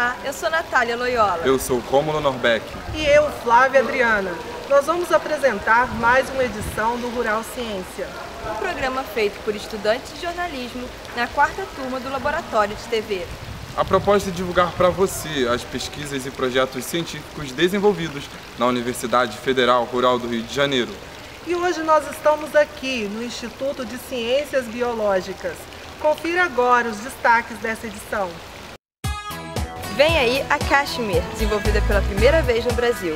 Olá, eu sou Natália Loyola. Eu sou Rômulo Norbeck. E eu, Flávia Adriana. Nós vamos apresentar mais uma edição do Rural Ciência. Um programa feito por estudantes de jornalismo na 4ª turma do Laboratório de TV. A proposta é divulgar para você as pesquisas e projetos científicos desenvolvidos na Universidade Federal Rural do Rio de Janeiro. E hoje nós estamos aqui no Instituto de Ciências Biológicas. Confira agora os destaques dessa edição. Vem aí a Cashmere, desenvolvida pela primeira vez no Brasil.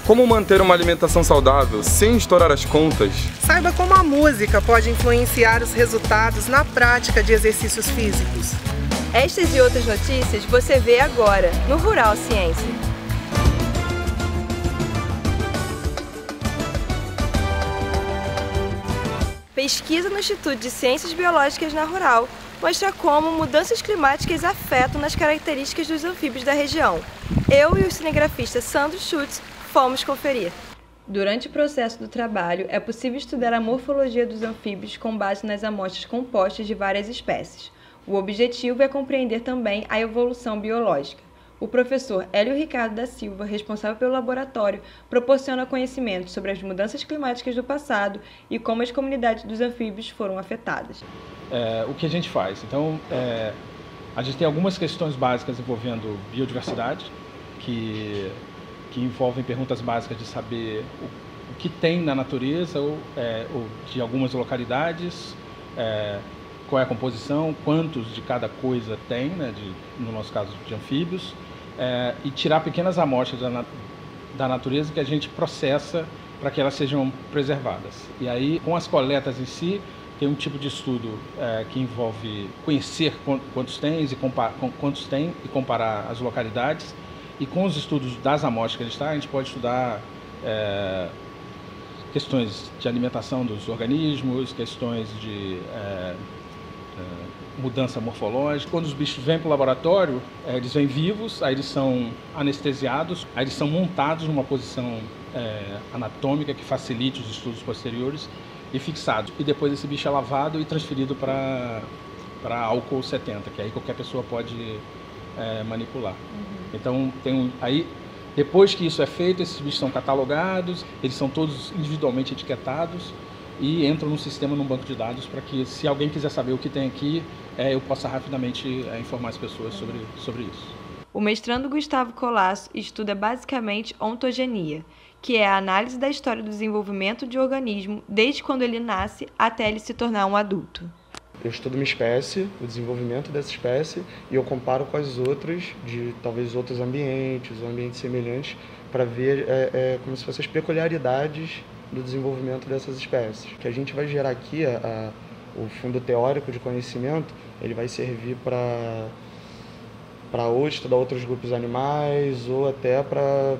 Como manter uma alimentação saudável sem estourar as contas? Saiba como a música pode influenciar os resultados na prática de exercícios físicos. Estas e outras notícias você vê agora no Rural Ciência. Pesquisa no Instituto de Ciências Biológicas na Rural mostra como mudanças climáticas afetam nas características dos anfíbios da região. Eu e o cinegrafista Sandro Schutz fomos conferir. Durante o processo do trabalho, é possível estudar a morfologia dos anfíbios com base nas amostras compostas de várias espécies. O objetivo é compreender também a evolução biológica. O professor Hélio Ricardo da Silva, responsável pelo laboratório, proporciona conhecimento sobre as mudanças climáticas do passado e como as comunidades dos anfíbios foram afetadas. O que a gente faz? Então, a gente tem algumas questões básicas envolvendo biodiversidade, que envolvem perguntas básicas de saber o que tem na natureza ou de algumas localidades, qual é a composição, quantos de cada coisa tem, né, no nosso caso de anfíbios, e tirar pequenas amostras da natureza que a gente processa para que elas sejam preservadas. E aí, com as coletas em si, tem um tipo de estudo que envolve conhecer quantos tem e comparar as localidades. E com os estudos das amostras que a gente pode estudar questões de alimentação dos organismos, questões de mudança morfológica. Quando os bichos vêm para o laboratório, eles vêm vivos, aí eles são anestesiados, aí eles são montados numa posição anatômica que facilite os estudos posteriores e fixados. E depois esse bicho é lavado e transferido para álcool 70, que aí qualquer pessoa pode manipular. Então, aí, depois que isso é feito, esses bichos são catalogados, eles são todos individualmente etiquetados e entram no sistema, num banco de dados, para que, se alguém quiser saber o que tem aqui, eu possa rapidamente informar as pessoas sobre isso. O mestrando Gustavo Colasso estuda basicamente ontogenia, que é a análise da história do desenvolvimento de organismo desde quando ele nasce até ele se tornar um adulto. Eu estudo uma espécie, o desenvolvimento dessa espécie, e eu comparo com as outras, de talvez outros ambientes, ou ambientes semelhantes, para ver como se fossem as peculiaridades do desenvolvimento dessas espécies. O que a gente vai gerar aqui, o fundo teórico de conhecimento, ele vai servir para ou estudar outros grupos animais, ou até para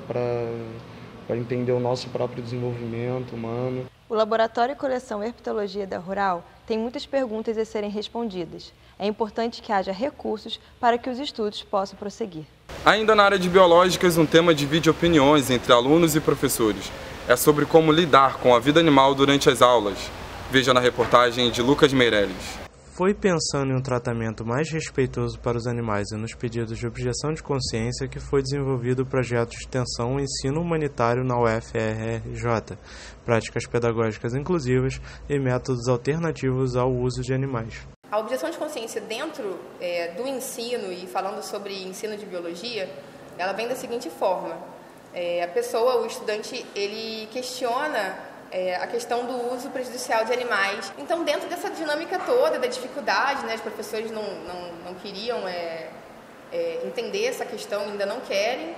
entender o nosso próprio desenvolvimento humano. O Laboratório Coleção Herpetologia da Rural tem muitas perguntas a serem respondidas. É importante que haja recursos para que os estudos possam prosseguir. Ainda na área de biológicas, um tema divide opiniões entre alunos e professores. É sobre como lidar com a vida animal durante as aulas. Veja na reportagem de Lucas Meirelles. Foi pensando em um tratamento mais respeitoso para os animais e nos pedidos de objeção de consciência que foi desenvolvido o projeto de extensão Ensino Humanitário na UFRJ, práticas pedagógicas inclusivas e métodos alternativos ao uso de animais. A objeção de consciência dentro do ensino, e falando sobre ensino de biologia, ela vem da seguinte forma. A pessoa, o estudante, ele questiona a questão do uso prejudicial de animais. Então, dentro dessa dinâmica toda, da dificuldade, né, os professores não queriam entender essa questão, ainda não querem,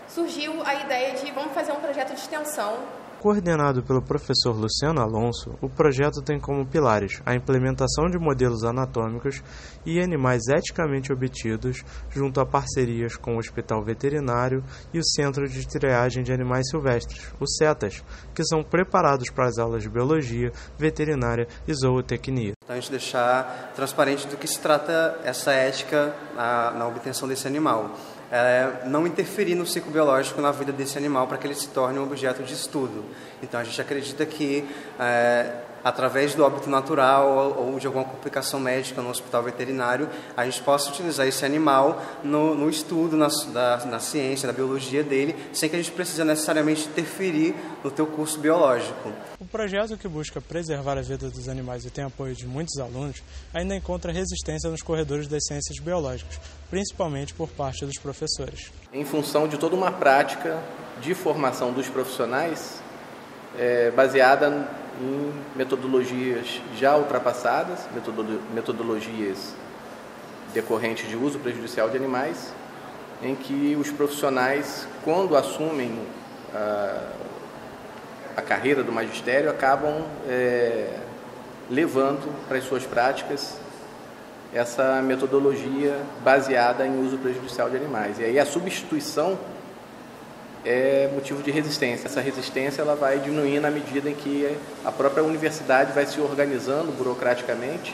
surgiu a ideia de vamos fazer um projeto de extensão. Coordenado pelo professor Luciano Alonso, o projeto tem como pilares a implementação de modelos anatômicos e animais eticamente obtidos, junto a parcerias com o Hospital Veterinário e o Centro de Triagem de Animais Silvestres, o CETAS, que são preparados para as aulas de Biologia, Veterinária e Zootecnia. Então, a gente deixar transparente do que se trata essa ética na obtenção desse animal. Não interferir no ciclo biológico na vida desse animal para que ele se torne um objeto de estudo. Então, a gente acredita que através do óbito natural ou de alguma complicação médica no hospital veterinário, a gente possa utilizar esse animal no estudo, na ciência, na biologia dele, sem que a gente precise necessariamente interferir no teu curso biológico. O projeto, que busca preservar a vida dos animais e tem apoio de muitos alunos, ainda encontra resistência nos corredores das ciências biológicas, principalmente por parte dos professores. Em função de toda uma prática de formação dos profissionais, baseada em metodologias já ultrapassadas, metodologias decorrentes de uso prejudicial de animais, em que os profissionais, quando assumem a carreira do magistério, acabam levando para as suas práticas essa metodologia baseada em uso prejudicial de animais. E aí a substituição é motivo de resistência. Essa resistência ela vai diminuindo à medida em que a própria universidade vai se organizando burocraticamente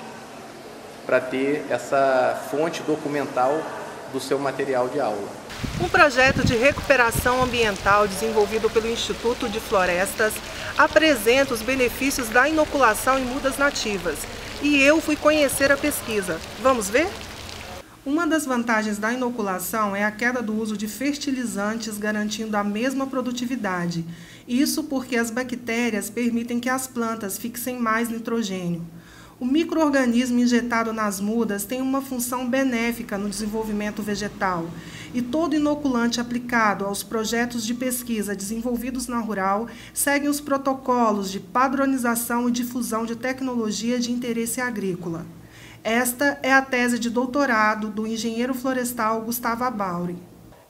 para ter essa fonte documental do seu material de aula. Um projeto de recuperação ambiental desenvolvido pelo Instituto de Florestas apresenta os benefícios da inoculação em mudas nativas. E eu fui conhecer a pesquisa. Vamos ver? Uma das vantagens da inoculação é a queda do uso de fertilizantes, garantindo a mesma produtividade. Isso porque as bactérias permitem que as plantas fixem mais nitrogênio. O micro-organismo injetado nas mudas tem uma função benéfica no desenvolvimento vegetal, e todo inoculante aplicado aos projetos de pesquisa desenvolvidos na Rural segue os protocolos de padronização e difusão de tecnologia de interesse agrícola. Esta é a tese de doutorado do engenheiro florestal Gustavo Abauri.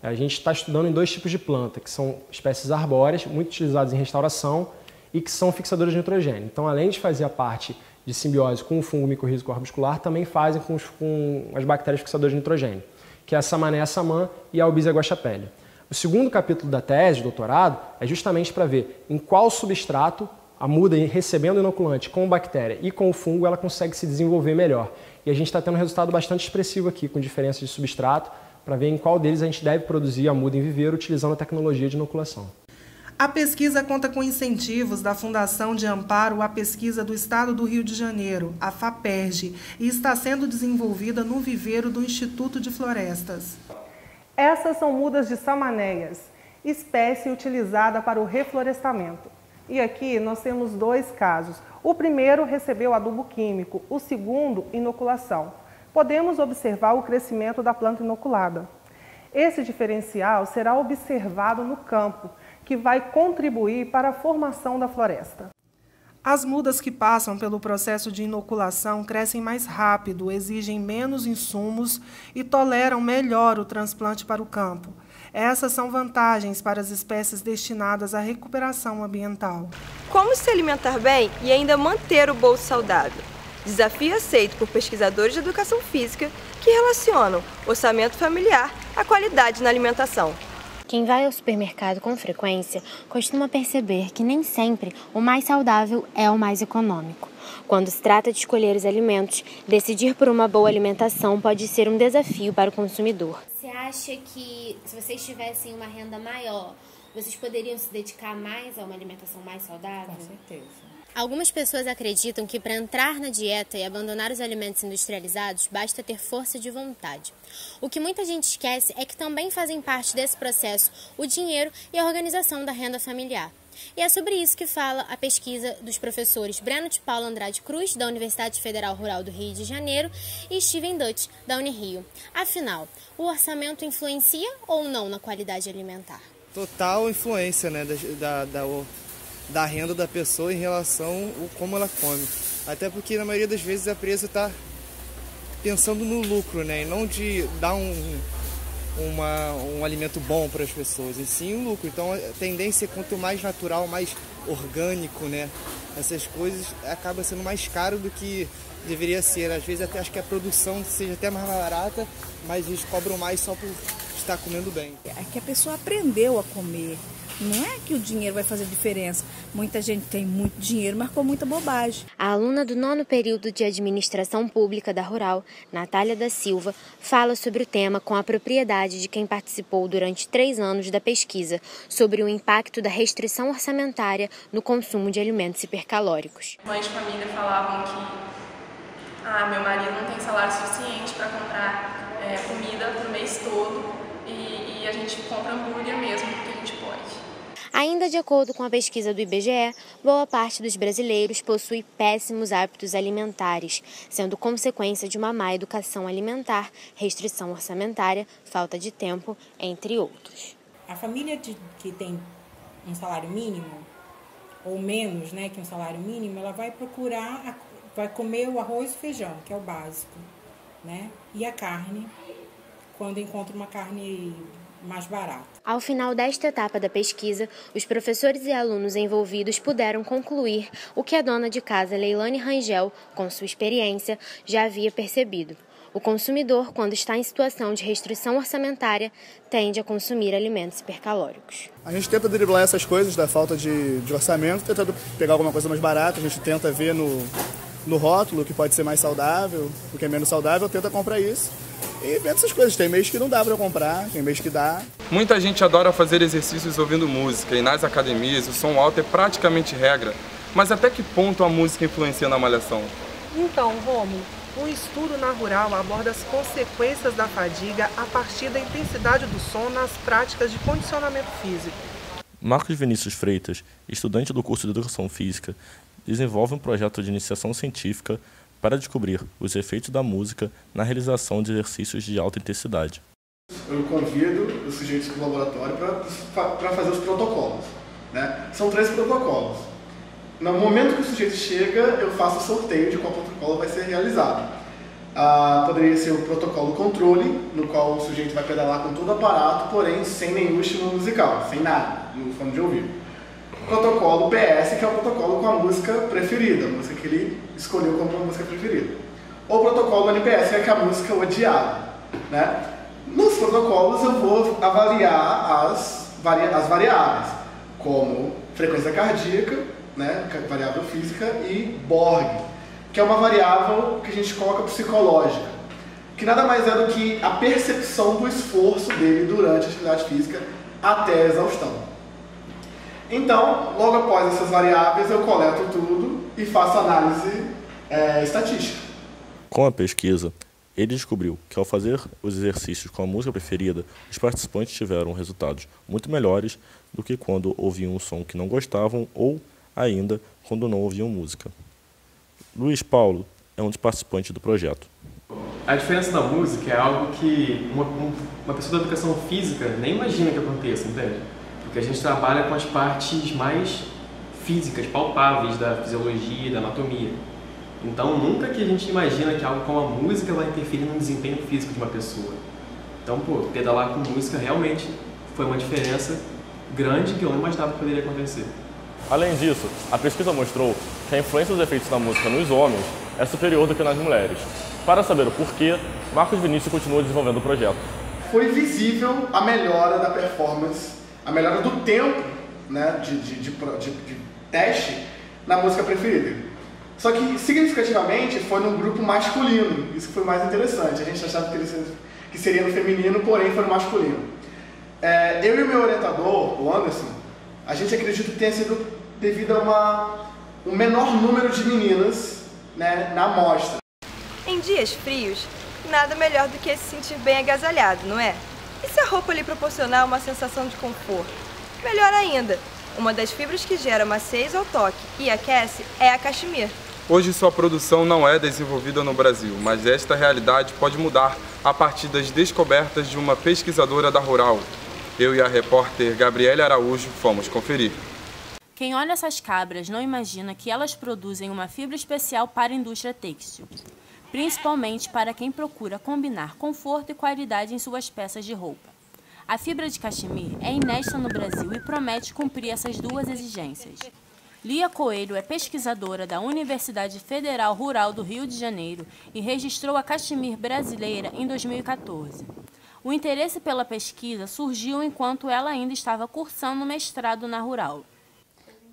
A gente está estudando em 2 tipos de planta, que são espécies arbóreas, muito utilizadas em restauração e que são fixadoras de nitrogênio. Então, além de fazer a parte de simbiose com o fungo micorrízico arbuscular, também fazem com as bactérias fixadoras de nitrogênio, que é a Samané assamã e a Albizia guaxapelia. O segundo capítulo da tese de doutorado é justamente para ver em qual substrato a muda, recebendo o inoculante com bactéria e com o fungo, ela consegue se desenvolver melhor. E a gente está tendo um resultado bastante expressivo aqui, com diferença de substrato, para ver em qual deles a gente deve produzir a muda em viveiro utilizando a tecnologia de inoculação. A pesquisa conta com incentivos da Fundação de Amparo à Pesquisa do Estado do Rio de Janeiro, a FAPERJ, e está sendo desenvolvida no viveiro do Instituto de Florestas. Essas são mudas de samanéias, espécie utilizada para o reflorestamento. E aqui nós temos 2 casos. O primeiro recebeu adubo químico, o segundo, inoculação. Podemos observar o crescimento da planta inoculada. Esse diferencial será observado no campo, que vai contribuir para a formação da floresta. As mudas que passam pelo processo de inoculação crescem mais rápido, exigem menos insumos e toleram melhor o transplante para o campo. Essas são vantagens para as espécies destinadas à recuperação ambiental. Como se alimentar bem e ainda manter o bolso saudável? Desafio aceito por pesquisadores de educação física que relacionam orçamento familiar à qualidade na alimentação. Quem vai ao supermercado com frequência costuma perceber que nem sempre o mais saudável é o mais econômico. Quando se trata de escolher os alimentos, decidir por uma boa alimentação pode ser um desafio para o consumidor. Você acha que se vocês tivessem uma renda maior, vocês poderiam se dedicar mais a uma alimentação mais saudável? Com certeza. Algumas pessoas acreditam que para entrar na dieta e abandonar os alimentos industrializados, basta ter força de vontade. O que muita gente esquece é que também fazem parte desse processo o dinheiro e a organização da renda familiar. E é sobre isso que fala a pesquisa dos professores Breno de Paula Andrade Cruz, da Universidade Federal Rural do Rio de Janeiro, e Steven Dutch, da Unirio. Afinal, o orçamento influencia ou não na qualidade alimentar? Total influência, né, da renda da pessoa em relação a como ela come. Até porque, na maioria das vezes, a empresa está pensando no lucro, né, e não de dar um alimento bom para as pessoas, e sim um lucro. Então, a tendência é quanto mais natural, mais orgânico, né, essas coisas, acaba sendo mais caro do que deveria ser. Às vezes, até acho que a produção seja até mais barata, mas eles cobram mais só por estar comendo bem. É que a pessoa aprendeu a comer. Não é que o dinheiro vai fazer diferença, Muita gente tem muito dinheiro, mas com muita bobagem. A aluna do 9º período de Administração Pública da Rural, Natália da Silva, fala sobre o tema com a propriedade de quem participou durante 3 anos da pesquisa sobre o impacto da restrição orçamentária no consumo de alimentos hipercalóricos. Mães de família falavam que meu marido não tem salário suficiente para comprar comida para o mês todo e a gente compra hambúrguer mesmo porque a gente pode. Ainda de acordo com a pesquisa do IBGE, boa parte dos brasileiros possui péssimos hábitos alimentares, sendo consequência de uma má educação alimentar, restrição orçamentária, falta de tempo, entre outros. A família que tem um salário mínimo, ou menos, né, que um salário mínimo, ela vai vai comer o arroz e feijão, que é o básico, né, e a carne, quando encontra uma carne mais barato. Ao final desta etapa da pesquisa, os professores e alunos envolvidos puderam concluir o que a dona de casa, Leilane Rangel, com sua experiência, já havia percebido. O consumidor, quando está em situação de restrição orçamentária, tende a consumir alimentos hipercalóricos. A gente tenta driblar essas coisas da falta de orçamento, tentando pegar alguma coisa mais barata, a gente tenta ver no rótulo o que pode ser mais saudável, o que é menos saudável, tenta comprar isso. E vendo essas coisas, tem mês que não dá para comprar, tem mês que dá. Muita gente adora fazer exercícios ouvindo música e nas academias o som alto é praticamente regra. Mas até que ponto a música influencia na malhação? Então, Rômulo, um estudo na Rural aborda as consequências da fadiga a partir da intensidade do som nas práticas de condicionamento físico. Marcos Vinícius Freitas, estudante do curso de Educação Física, desenvolve um projeto de iniciação científica para descobrir os efeitos da música na realização de exercícios de alta intensidade. Eu convido os sujeitos do laboratório para fazer os protocolos, né? São 3 protocolos. No momento que o sujeito chega, eu faço o sorteio de qual protocolo vai ser realizado. Poderia ser o protocolo controle, no qual o sujeito vai pedalar com todo o aparato, porém sem nenhum estímulo musical, sem nada, no fone de ouvido. Protocolo PS, que é o protocolo com a música preferida, a música que ele escolheu como a música preferida. Ou protocolo NPS, que é a música odiada, né? Nos protocolos eu vou avaliar as variáveis, como frequência cardíaca, né, variável física, e Borg, que é uma variável que a gente coloca psicológica, que nada mais é do que a percepção do esforço dele durante a atividade física até a exaustão. Então, logo após essas variáveis, eu coleto tudo e faço análise estatística. Com a pesquisa, ele descobriu que ao fazer os exercícios com a música preferida, os participantes tiveram resultados muito melhores do que quando ouviam um som que não gostavam ou ainda quando não ouviam música. Luiz Paulo é um dos participantes do projeto. A diferença da música é algo que uma pessoa da educação física nem imagina que aconteça, entende? Porque a gente trabalha com as partes mais físicas, palpáveis da fisiologia e da anatomia. Então, nunca que a gente imagina que algo como a música vai interferir no desempenho físico de uma pessoa. Então, pedalar com música realmente foi uma diferença grande que eu não imaginava que poderia acontecer. Além disso, a pesquisa mostrou que a influência dos efeitos da música nos homens é superior do que nas mulheres. Para saber o porquê, Marcos Vinícius continua desenvolvendo o projeto. Foi visível a melhora da performance, a melhora do tempo, né, de teste na música preferida. Só que, significativamente, foi no grupo masculino. Isso foi mais interessante. A gente achava que seria no feminino, porém foi no masculino. Eu e o meu orientador, o Anderson, a gente acredita que tenha sido devido a um menor número de meninas, né, na amostra. Em dias frios, nada melhor do que se sentir bem agasalhado, não é? E se a roupa lhe proporcionar uma sensação de conforto? Melhor ainda, uma das fibras que gera maciez ao toque e aquece é a cachemir. Hoje sua produção não é desenvolvida no Brasil, mas esta realidade pode mudar a partir das descobertas de uma pesquisadora da Rural. Eu e a repórter Gabriela Araújo fomos conferir. Quem olha essas cabras não imagina que elas produzem uma fibra especial para a indústria têxtil, principalmente para quem procura combinar conforto e qualidade em suas peças de roupa. A fibra de cachemir é inédita no Brasil e promete cumprir essas duas exigências. Lia Coelho é pesquisadora da Universidade Federal Rural do Rio de Janeiro e registrou a cachemir brasileira em 2014. O interesse pela pesquisa surgiu enquanto ela ainda estava cursando mestrado na Rural.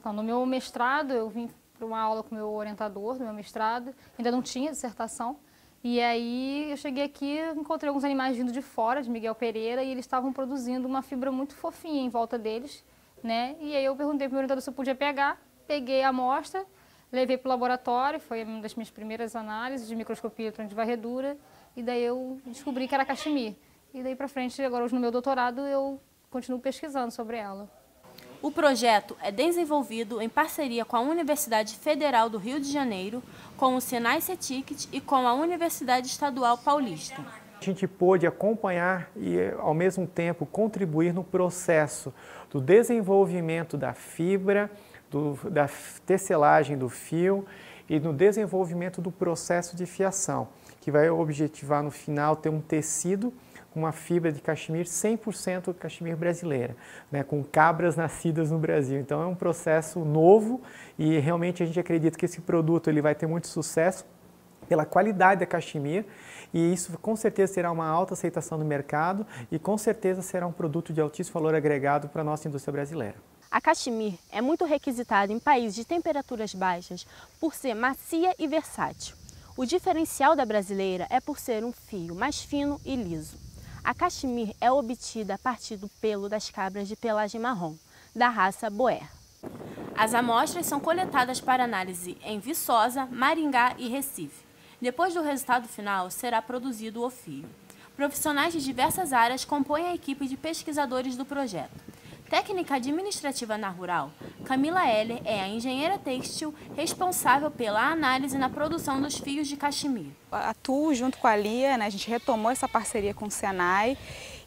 Então, no meu mestrado, eu vim para uma aula com o meu orientador do meu mestrado, ainda não tinha dissertação, e aí eu cheguei aqui, encontrei alguns animais vindo de fora, de Miguel Pereira, e eles estavam produzindo uma fibra muito fofinha em volta deles, né? E aí eu perguntei para o meu orientador se eu podia pegar, peguei a amostra, levei para o laboratório, foi uma das minhas primeiras análises de microscopia eletrônica de varredura, e daí eu descobri que era cachemir. E daí para frente, agora hoje no meu doutorado, eu continuo pesquisando sobre ela. O projeto é desenvolvido em parceria com a Universidade Federal do Rio de Janeiro, com o Senai CETICT e com a Universidade Estadual Paulista. A gente pôde acompanhar e, ao mesmo tempo, contribuir no processo do desenvolvimento da fibra, da tecelagem do fio e no desenvolvimento do processo de fiação, que vai objetivar no final ter um tecido, uma fibra de cachemir 100% cachemir brasileira, né, com cabras nascidas no Brasil. Então é um processo novo e realmente a gente acredita que esse produto ele vai ter muito sucesso pela qualidade da cachemir e isso com certeza terá uma alta aceitação no mercado e com certeza será um produto de altíssimo valor agregado para a nossa indústria brasileira. A cachemir é muito requisitada em países de temperaturas baixas por ser macia e versátil. O diferencial da brasileira é por ser um fio mais fino e liso. A cachemir é obtida a partir do pelo das cabras de pelagem marrom, da raça Boer. As amostras são coletadas para análise em Viçosa, Maringá e Recife. Depois do resultado final, será produzido o fio. Profissionais de diversas áreas compõem a equipe de pesquisadores do projeto. Técnica administrativa na Rural, Camila Heller é a engenheira têxtil responsável pela análise na produção dos fios de cachemir. Atuo junto com a Lia, né? A gente retomou essa parceria com o Senai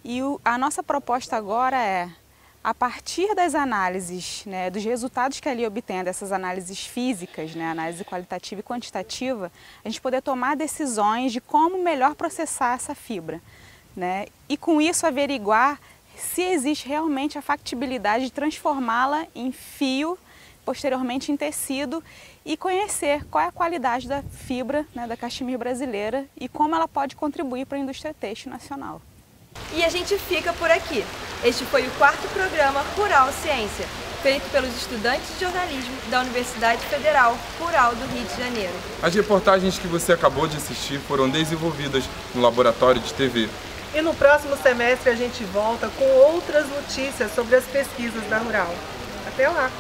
e a nossa proposta agora é, a partir das análises, né, dos resultados que a Lia obtém dessas análises físicas, né, análise qualitativa e quantitativa, a gente poder tomar decisões de como melhor processar essa fibra, né? E com isso averiguar se existe realmente a factibilidade de transformá-la em fio, posteriormente em tecido e conhecer qual é a qualidade da fibra, né, da cachemir brasileira e como ela pode contribuir para a indústria têxtil nacional. E a gente fica por aqui. Este foi o 4º programa Rural Ciência, feito pelos estudantes de jornalismo da Universidade Federal Rural do Rio de Janeiro. As reportagens que você acabou de assistir foram desenvolvidas no Laboratório de TV. E no próximo semestre a gente volta com outras notícias sobre as pesquisas da Rural. Até lá!